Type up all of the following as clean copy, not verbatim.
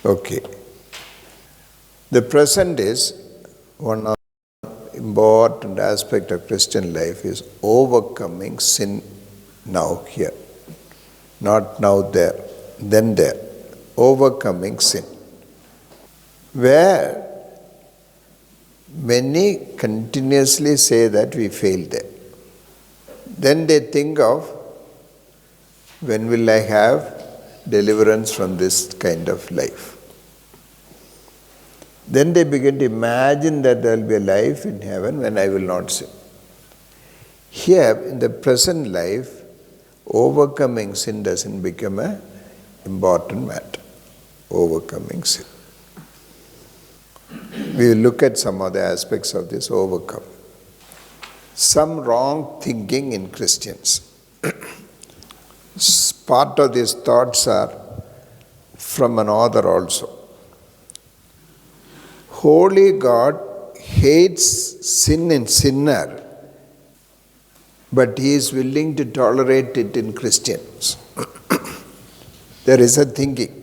Okay. The present is one of the important aspect of Christian life is overcoming sin now here. Not now there, then there. Overcoming sin. Where many continuously say that we failed there. Then they think of, when will I have deliverance from this kind of life? Then they begin to imagine that there will be a life in heaven when I will not sin. Here, in the present life, overcoming sin doesn't become an important matter. Overcoming sin. We will look at some other aspects of this overcome. Some wrong thinking in Christians. Part of these thoughts are from an author also. Holy God hates sin in sinner, but He is willing to tolerate it in Christians. There is a thinking.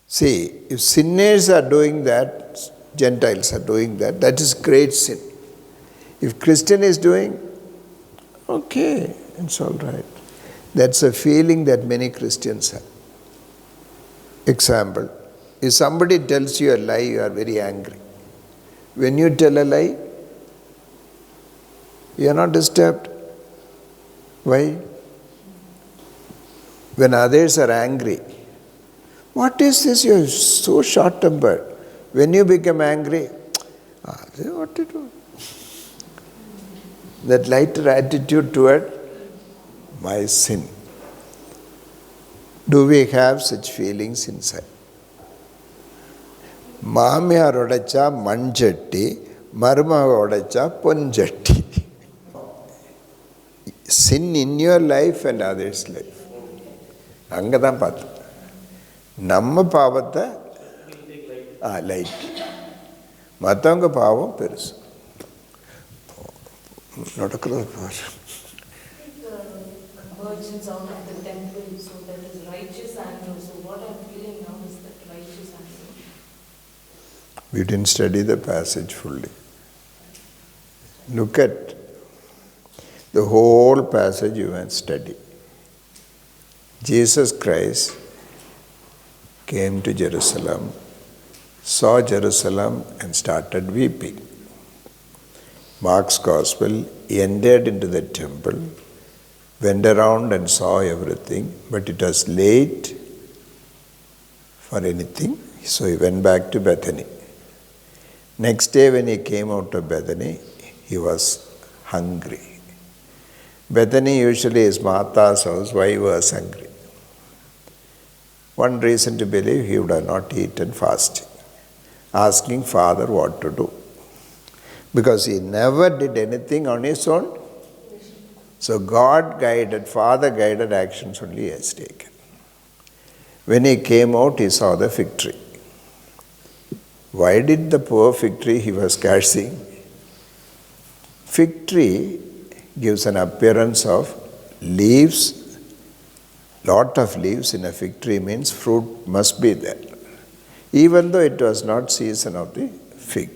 See, if sinners are doing that, Gentiles are doing that, that is great sin. If Christian is doing, okay, it's all right. That's a feeling that many Christians have. Example, if somebody tells you a lie, you are very angry. When you tell a lie, you are not disturbed. Why? When others are angry, what is this? You are so short-tempered. When you become angry, what to do? That lighter attitude toward my sin. Do we have such feelings inside? Mamiyar odacha manjatti, Marumaga odacha ponjatti. Sin in your life and others' life. Angadam paathu. Namma pavata light. Matanga pavam perusu. Nadakkurathu paru. Convergence out of the temple, so that is righteous anger. So what I'm feeling now is that righteous anger. We didn't study the passage fully. Look at the whole passage you must study. Jesus Christ came to Jerusalem, saw Jerusalem and started weeping. Mark's Gospel, he entered into the temple, went around and saw everything, but it was late for anything, so he went back to Bethany. Next day when he came out of Bethany, he was hungry. Bethany usually is Martha's house. Why he was hungry? One reason to believe he would have not eaten fasting, asking Father what to do. Because he never did anything on his own. So God guided, Father guided actions only he has taken. When he came out, he saw the fig tree. Why did the poor fig tree he was cursing? Fig tree gives an appearance of leaves. Lot of leaves in a fig tree means fruit must be there, even though it was not season of the fig.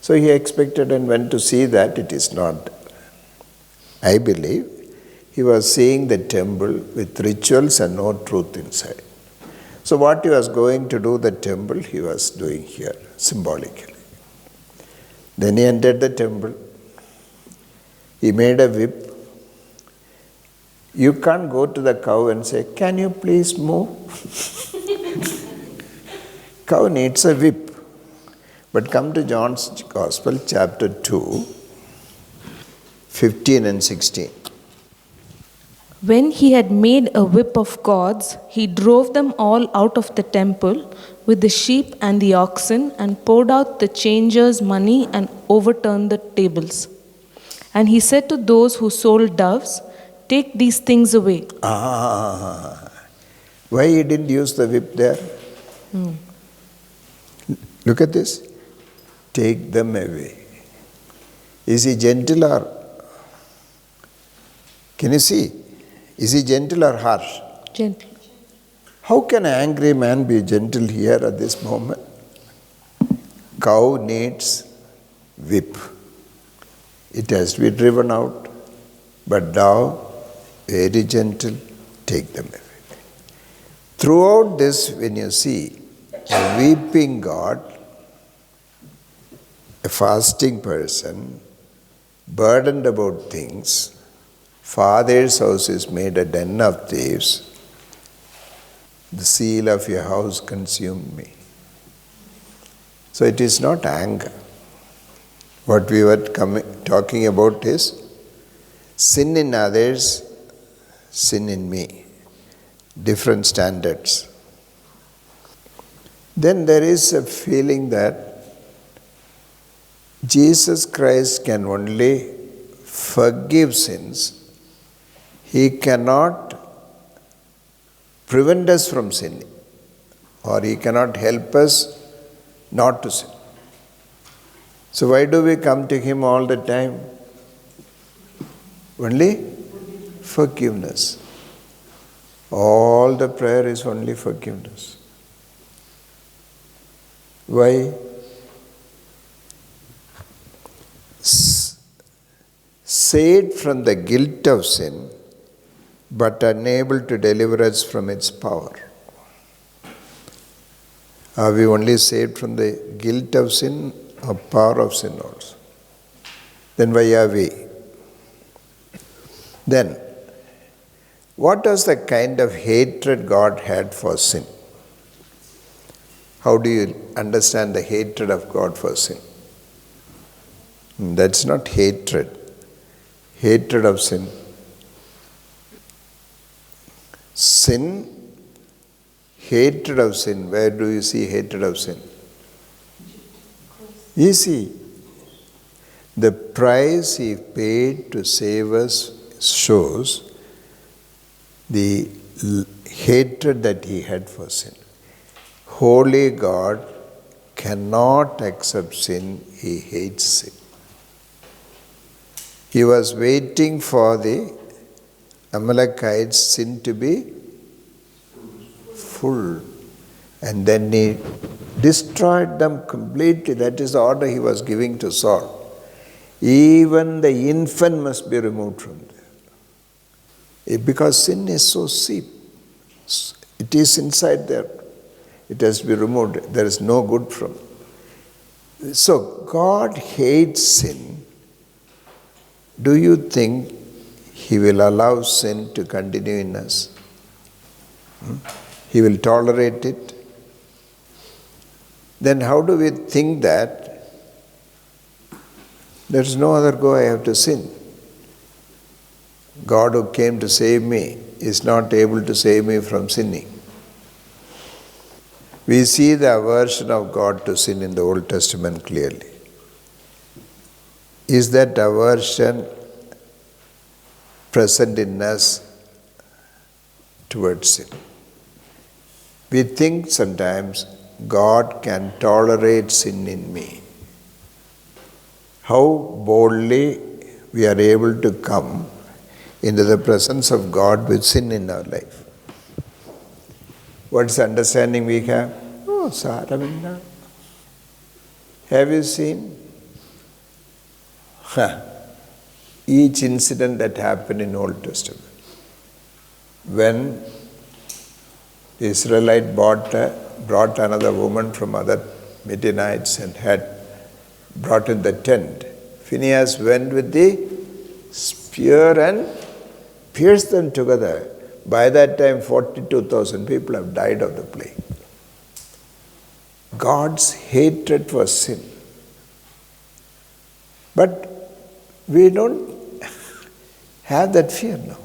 So he expected and went to see that it is not there. I believe he was seeing the temple with rituals and no truth inside. So what he was going to do the temple, he was doing here, symbolically. Then he entered the temple. He made a whip. You can't go to the cow and say, can you please move? Cow needs a whip. But come to John's Gospel, chapter 2, 15 and 16. When he had made a whip of cords, he drove them all out of the temple with the sheep and the oxen, and poured out the changers' money and overturned the tables. And he said to those who sold doves, take these things away. Why he didn't use the whip there? Look at this. Take them away. Is he gentle or? Can you see? Is he gentle or harsh? Gentle. How can an angry man be gentle here at this moment? Cow needs whip. It has to be driven out. But thou, very gentle, take them away. Throughout this, when you see a weeping God, a fasting person, burdened about things, Father's house is made a den of thieves, the zeal of your house consumed me. So it is not anger. What we were talking about is sin in others, sin in me. Different standards. Then there is a feeling that Jesus Christ can only forgive sins. He cannot prevent us from sinning, or He cannot help us not to sin. So why do we come to Him all the time? Only forgiveness. All the prayer is only forgiveness. Why? Saved from the guilt of sin, but unable to deliver us from its power. Are we only saved from the guilt of sin or power of sin also? Then why are we? Then, what was the kind of hatred God had for sin? How do you understand the hatred of God for sin? That's not hatred. Hatred of sin. Sin, hatred of sin. Where do you see hatred of sin? You see, the price He paid to save us shows the hatred that He had for sin. Holy God cannot accept sin, He hates sin. He was waiting for the Amalekites' sin to be full, and then He destroyed them completely. That is the order He was giving to Saul. Even the infant must be removed from there. Because sin is so deep. It is inside there. It has to be removed. There is no good from it. So God hates sin. Do you think He will allow sin to continue in us? He will tolerate it? Then how do we think that there is no other go, I have to sin? God who came to save me is not able to save me from sinning. We see the aversion of God to sin in the Old Testament clearly. Is that aversion present in us towards sin? We think sometimes God can tolerate sin in me. How boldly we are able to come into the presence of God with sin in our life. What's the understanding we have? Oh, Saravinda. Have you seen? Each incident that happened in Old Testament. When the Israelite brought another woman from other Midianites and had brought in the tent, Phinehas went with the spear and pierced them together. By that time, 42,000 people have died of the plague. God's hatred for sin. But we don't have that fear now.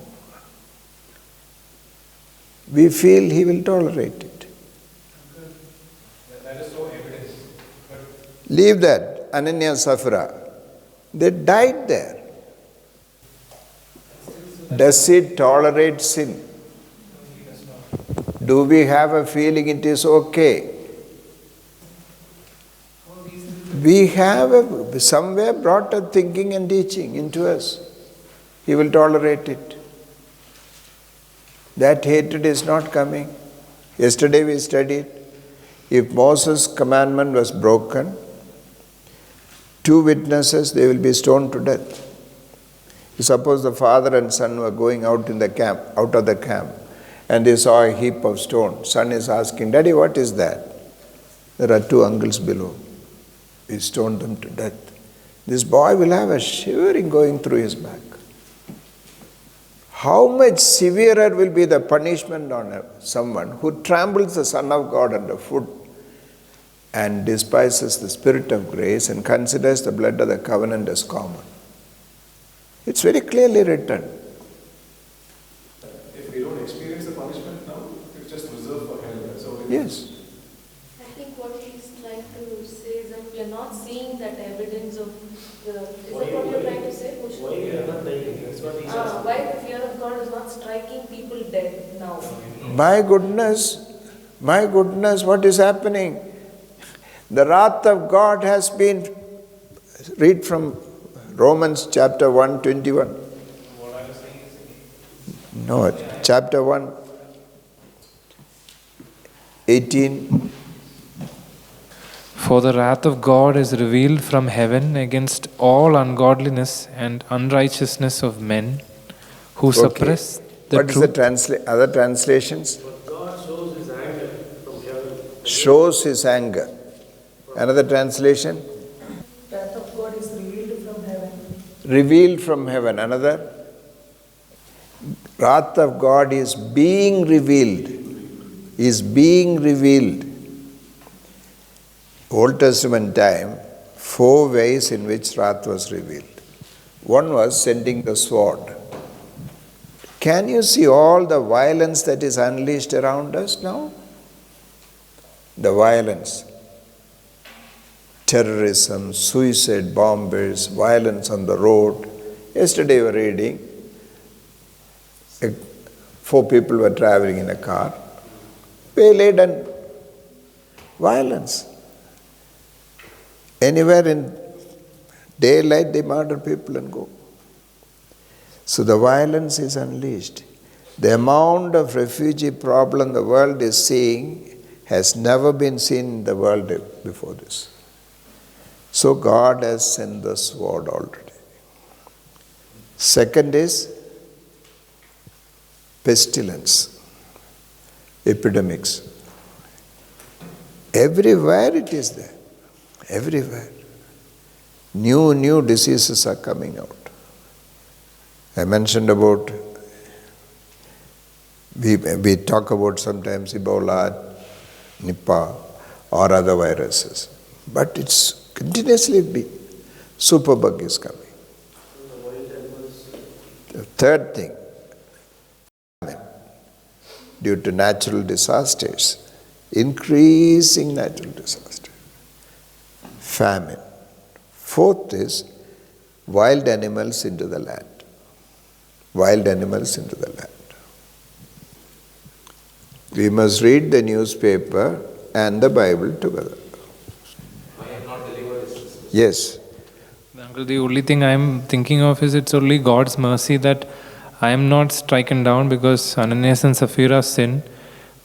We feel He will tolerate it. That is so evident. Leave that. Ananya Sapphira. They died there. Does He tolerate sin? Do we have a feeling it is okay? We have somewhere brought a thinking and teaching into us. He will tolerate it. That hatred is not coming. Yesterday we studied, if Moses' commandment was broken, 2 witnesses, they will be stoned to death. You suppose the father and son were going out of the camp, and they saw a heap of stone. Son is asking, Daddy, what is that? There are 2 uncles below. We stoned them to death. This boy will have a shivering going through his back. How much severer will be the punishment on someone who tramples the Son of God underfoot and despises the Spirit of grace and considers the blood of the covenant as common. It's very clearly written. If we don't experience the punishment now, it's just reserved for hell. So Yes. I think what he's trying to say is that we are not seeing that evidence of the. Is that what you're trying to say? Why we are not dying? That's what he's asking. Why the fear of God is not striking people dead now? My goodness, what is happening? The wrath of God has been, read from Romans chapter 1, 21. What I was saying is, No, chapter 1, 18. For the wrath of God is revealed from heaven against all ungodliness and unrighteousness of men who suppress the What truth. is the other translations? but God shows his anger from heaven. Shows his anger. Another translation? Wrath of God is revealed from heaven. Revealed from heaven. Another? Wrath of God is being revealed. Is being revealed. Old Testament time, 4 ways in which wrath was revealed. One was sending the sword. Can you see all the violence that is unleashed around us now? The violence. Terrorism, suicide bombers, violence on the road. Yesterday we were reading, 4 people were traveling in a car, waylaid and violence. Anywhere in daylight they murder people and go. So the violence is unleashed. The amount of refugee problem the world is seeing has never been seen in the world before this. So God has sent the sword already. Second is pestilence, epidemics. Everywhere it is there. Everywhere. New diseases are coming out. I mentioned about, we talk about sometimes Ebola, Nipah, or other viruses. But it's continuously superbug is coming. The third thing, due to natural disasters, increasing natural disaster. Famine. Fourth is wild animals into the land. Wild animals into the land. We must read the newspaper and the Bible together. I am not delivered. Yes. Uncle, the only thing I am thinking of is it's only God's mercy that I am not stricken down because Ananias and Sapphira sin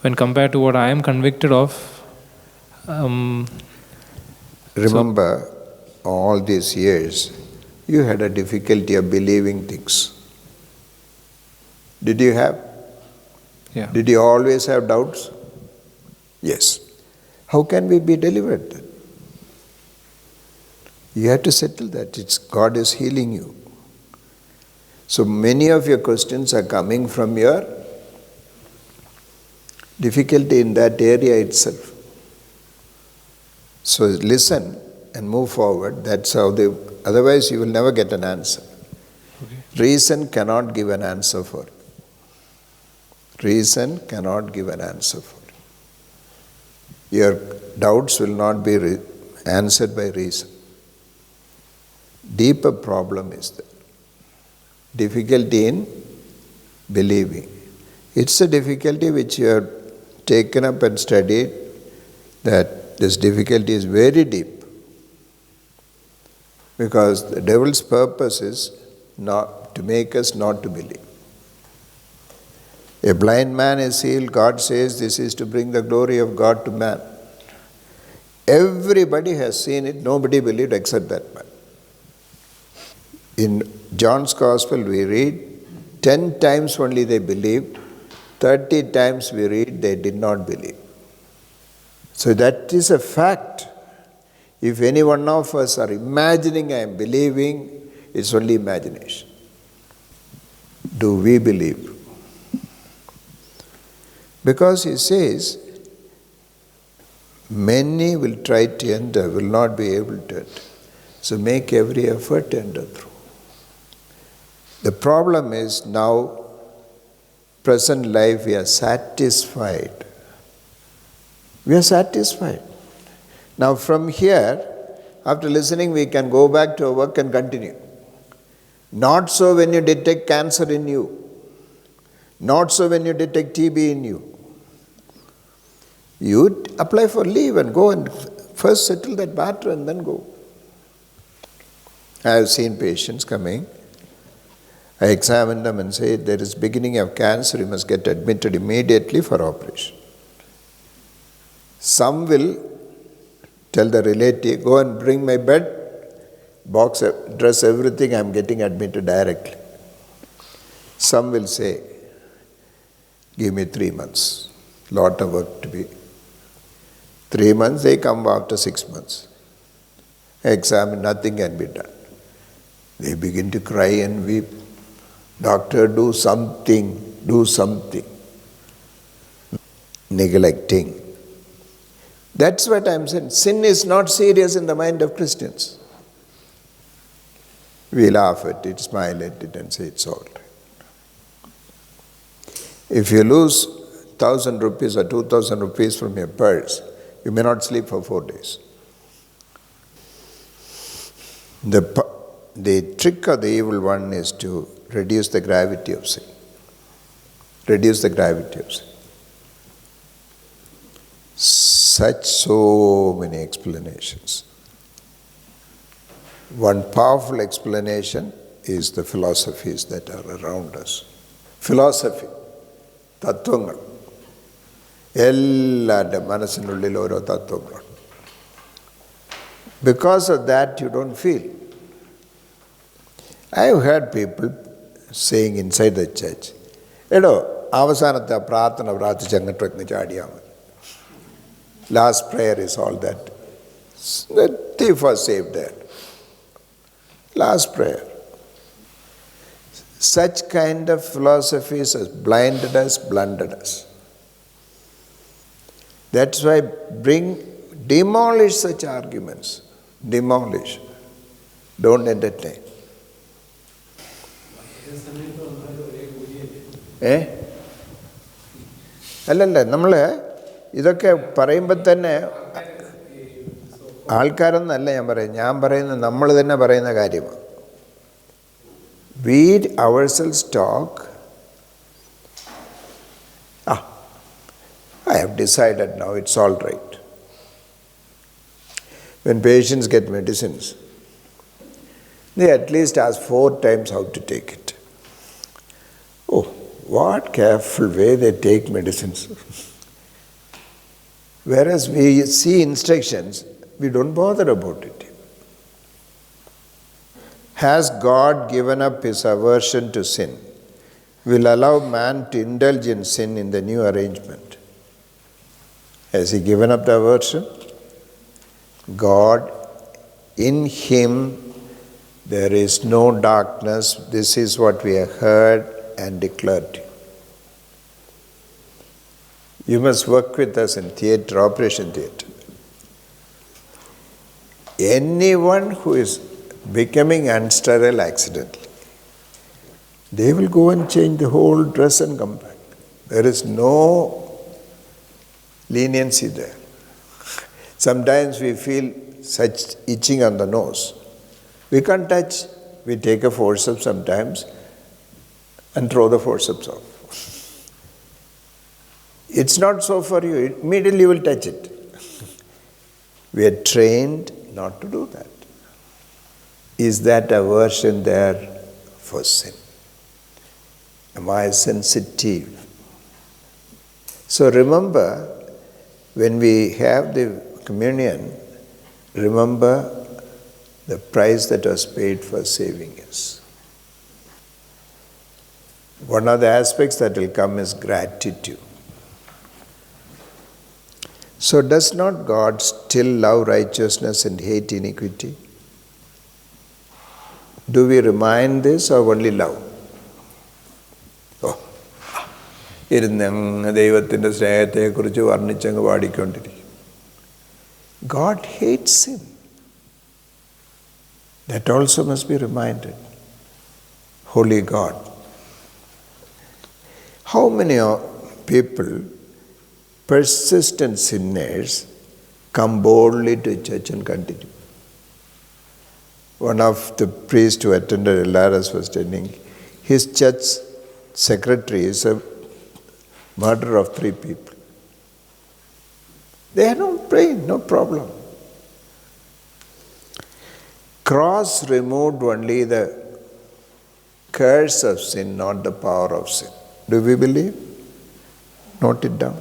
when compared to what I am convicted of. Remember, all these years, you had a difficulty of believing things. Did you have? Yeah. Did you always have doubts? Yes. How can we be delivered then? You have to settle that. God is healing you. So many of your questions are coming from your difficulty in that area itself. So listen and move forward. That's how otherwise you will never get an answer. Okay. Reason cannot give an answer for it. Reason cannot give an answer for it. Your doubts will not be answered by reason. Deeper problem is there. Difficulty in believing. It's a difficulty which you have taken up and studied, that this difficulty is very deep. Because the devil's purpose is not to make us not to believe. A blind man is healed. God says this is to bring the glory of God to man. Everybody has seen it. Nobody believed except that man. In John's Gospel we read 10 times only they believed, 30 times we read they did not believe. So that is a fact. If any one of us are imagining I am believing, it's only imagination. Do we believe? Because he says, many will try to enter, will not be able to enter. So make every effort to enter through. The problem is now, present life, we are satisfied. We are satisfied. Now from here, after listening, we can go back to our work and continue. Not so when you detect cancer in you. Not so when you detect TB in you. You apply for leave and go and first settle that matter and then go. I have seen patients coming. I examine them and say, there is beginning of cancer, you must get admitted immediately for operation. Some will tell the relative, go and bring my bed, box, dress, everything, I am getting admitted directly. Some will say, give me 3 months, lot of work to be. 3 months, they come after 6 months. I examine, nothing can be done. They begin to cry and weep. Doctor, do something, do something. Neglecting. That's what I'm saying. Sin is not serious in the mind of Christians. We laugh at it, smile at it and say it's all right. If you lose 1,000 rupees or 2,000 rupees from your purse, you may not sleep for 4 days. The trick of the evil one is to reduce the gravity of sin. Reduce the gravity of sin. So many explanations. One powerful explanation is the philosophies that are around us. Philosophy, തത്വങ്ങൾ, എല്ലാവരുടെ മനസ്സിനുള്ളിൽ ഓരോ തത്വങ്ങളുണ്ട്. Because of that, you don't feel. I have heard people saying inside the church, എടോ അവസാനത്തെ പ്രാർത്ഥന പ്രാർത്ഥിച്ചങ്ങോട്ടൊന്ന് ചാടിയാൽ മതി. Last prayer is all that. The thief was saved there. Last prayer. Such kind of philosophies has blinded us, blundered us. That's why demolish such arguments. Demolish. Don't entertain. അല്ലല്ല, നമ്മൾ ഇതൊക്കെ പറയുമ്പോൾ തന്നെ ആൾക്കാരെന്നല്ല ഞാൻ പറയുന്നത് നമ്മൾ തന്നെ പറയുന്ന കാര്യമാണ്. We ourselves talk, I have decided now it's all right. When patients get medicines, they at least ask 4 times how to take it. Oh, what careful way they take medicines. Whereas we see instructions, we don't bother about it. Has God given up his aversion to sin? Will allow man to indulge in sin in the new arrangement? Has he given up the aversion? God, in him there is no darkness. This is what we have heard and declared to you. You must work with us in theatre, operation theatre. Anyone who is becoming unsterile accidentally, they will go and change the whole dress and come back. There is no leniency there. Sometimes we feel such itching on the nose. We can't touch. We take a forceps sometimes and throw the forceps off. It's not so for you. Immediately you will touch it. We are trained not to do that. Is that aversion there for sin? Am I sensitive? So remember, when we have the communion, remember the price that was paid for saving us. One of the aspects that will come is gratitude. So does not God still love righteousness and hate iniquity? Do we remind this or only love? ഇരുന്നങ്ങ് ദൈവത്തിൻ്റെ സ്നേഹത്തെക്കുറിച്ച് വർണ്ണിച്ചങ്ങ് പാടിക്കൊണ്ടിരിക്കും. God hates sin. That also must be reminded. Holy God. How many people, persistent sinners, come boldly to church and continue? One of the priests who attended LRS was telling his church secretary is a murderer of 3 people. They are not praying, no problem. Cross removed only the curse of sin, not the power of sin. Do we believe? Note it down.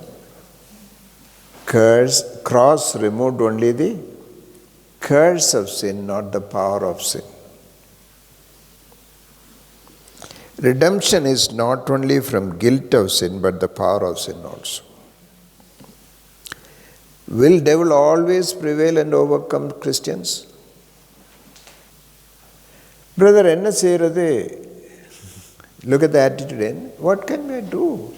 Cross removed only the curse of sin, not the power of sin. Redemption is not only from guilt of sin, but the power of sin also. Will devil always prevail and overcome Christians? Brother, enna seirathu? Look at the attitude. What can we do?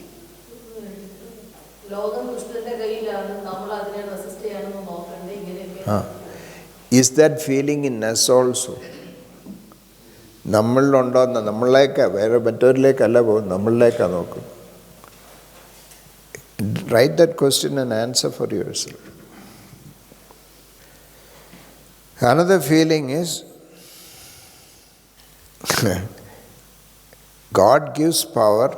Is that feeling in us also? നമ്മളിലുണ്ടോ നമ്മളിലേക്കാ, വേറെ മറ്റവരിലേക്കല്ല പോകും, നമ്മളിലേക്കാ നോക്കും. Write that question and answer for yourself. Another feeling is God gives power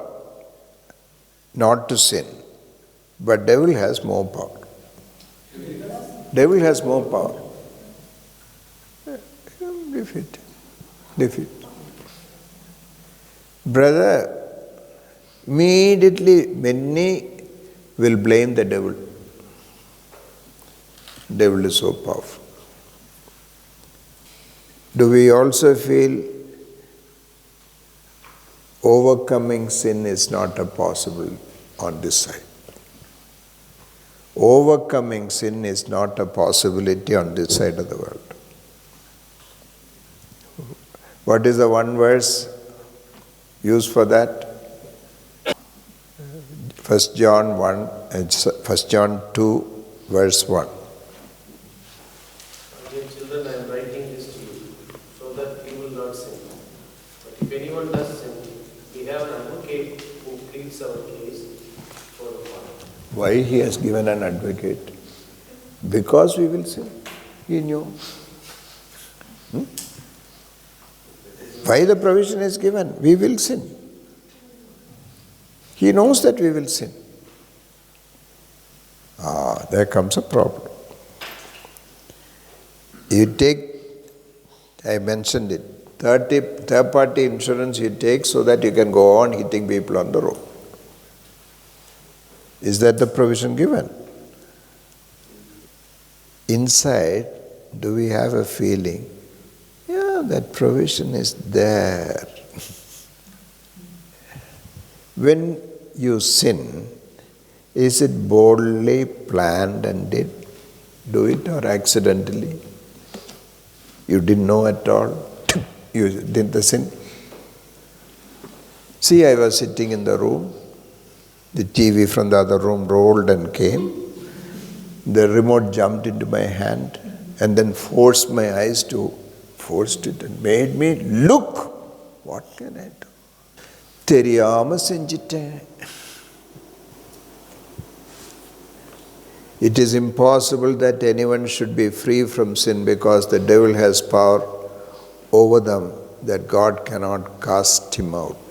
not to sin, but devil has more power. Devil has more power. Defeat. Brother, immediately many will blame the devil. Devil is so powerful. Do we also feel overcoming sin is not a possible on this side? Overcoming sin is not a possibility on this side of the world. What is the one verse used for that? 1 John 2, verse 1. Dear children, I am writing this to you, so that you will not sin. But if anyone does sin, we have an advocate who pleads our case for the Father. Why he has given an advocate? Because we will sin. He knew. Why the provision is given? We will sin. He knows that we will sin. There comes a problem. You take, I mentioned it, third-party insurance you take so that you can go on hitting people on the road. Is that the provision given? Inside, do we have a feeling, yeah, that provision is there? When you sin, is it boldly planned and did? Do it or accidentally? You didn't know at all. You did the sin. See, I was sitting in the room. The TV from the other room rolled and came. The remote jumped into my hand and then forced my eyes to, forced it and made me look. What can I do? தெரியாம செஞ்சிட்டேன். It is impossible that anyone should be free from sin because the devil has power over them that God cannot cast him out.